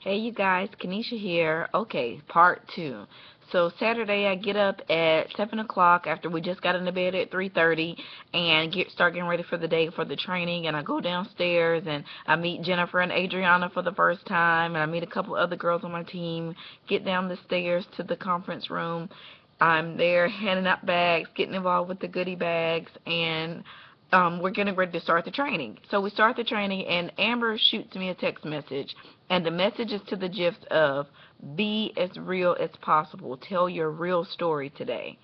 Hey you guys, Kanisha here. Okay, part two. So Saturday I get up at 7 o'clock after we just got into bed at 3:30 and start getting ready for the day for the training, and I go downstairs and I meet Jennifer and Adriana for the first time, and I meet a couple other girls on my team, get down the stairs to the conference room. I'm there handing out bags, getting involved with the goodie bags, and we're getting ready to start the training. So we start the training, and Amber shoots me a text message, and the message is to the gist of, be as real as possible. Tell your real story today.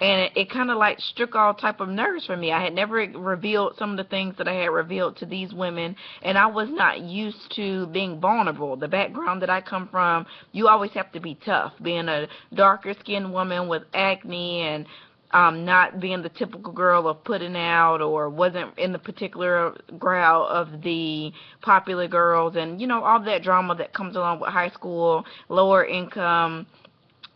And it kind of like struck all type of nerves for me. I had never revealed some of the things that I had revealed to these women, and I was not used to being vulnerable. The background that I come from, you always have to be tough. Being a darker skinned woman with acne and not being the typical girl of putting out, or wasn't in the particular crowd of the popular girls, and all that drama that comes along with high school, lower income,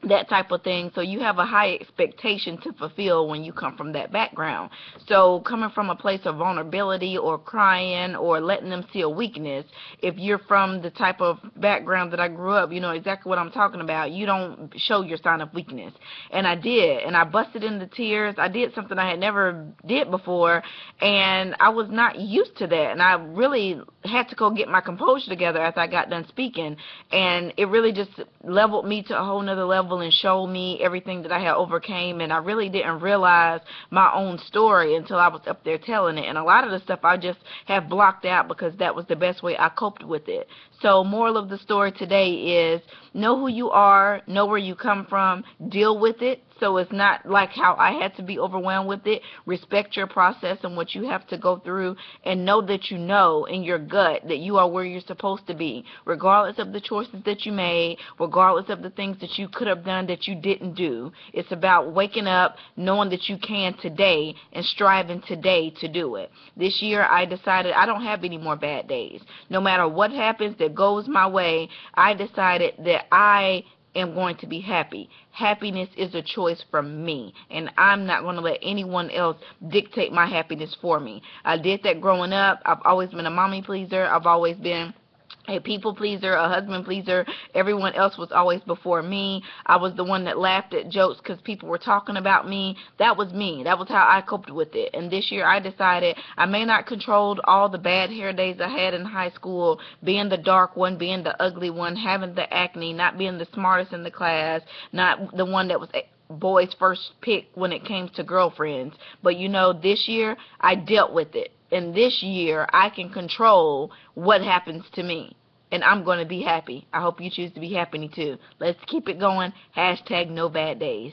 that type of thing. So you have a high expectation to fulfill when you come from that background. So coming from a place of vulnerability or crying or letting them see a weakness, if you're from the type of background that I grew up, you know exactly what I'm talking about. You don't show your sign of weakness. And I did, and I busted into tears. I did something I had never did before, and I was not used to that, and I really had to go get my composure together after I got done speaking, and it really just leveled me to a whole nother level and showed me everything that I had overcame. And I really didn't realize my own story until I was up there telling it, and a lot of the stuff I just have blocked out because that was the best way I coped with it. So moral of the story today is, know who you are, know where you come from, deal with it, so it's not like how I had to be overwhelmed with it. Respect your process and what you have to go through, and know that you know in your gut that you are where you're supposed to be, regardless of the choices that you made, regardless of the things that you could have done that you didn't do. It's about waking up, knowing that you can today, and striving today to do it. This year I decided I don't have any more bad days. No matter what happens that goes my way, I decided that I am going to be happy. Happiness is a choice from me, and I'm not going to let anyone else dictate my happiness for me. I did that growing up. I've always been a mommy pleaser. I've always been a people pleaser, a husband pleaser. Everyone else was always before me. I was the one that laughed at jokes because people were talking about me. That was me. That was how I coped with it. And this year I decided I may not control all the bad hair days I had in high school, being the dark one, being the ugly one, having the acne, not being the smartest in the class, not the one that was boys' first pick when it came to girlfriends. But this year I dealt with it. And this year I can control what happens to me. And I'm going to be happy. I hope you choose to be happy too. Let's keep it going. Hashtag no bad days.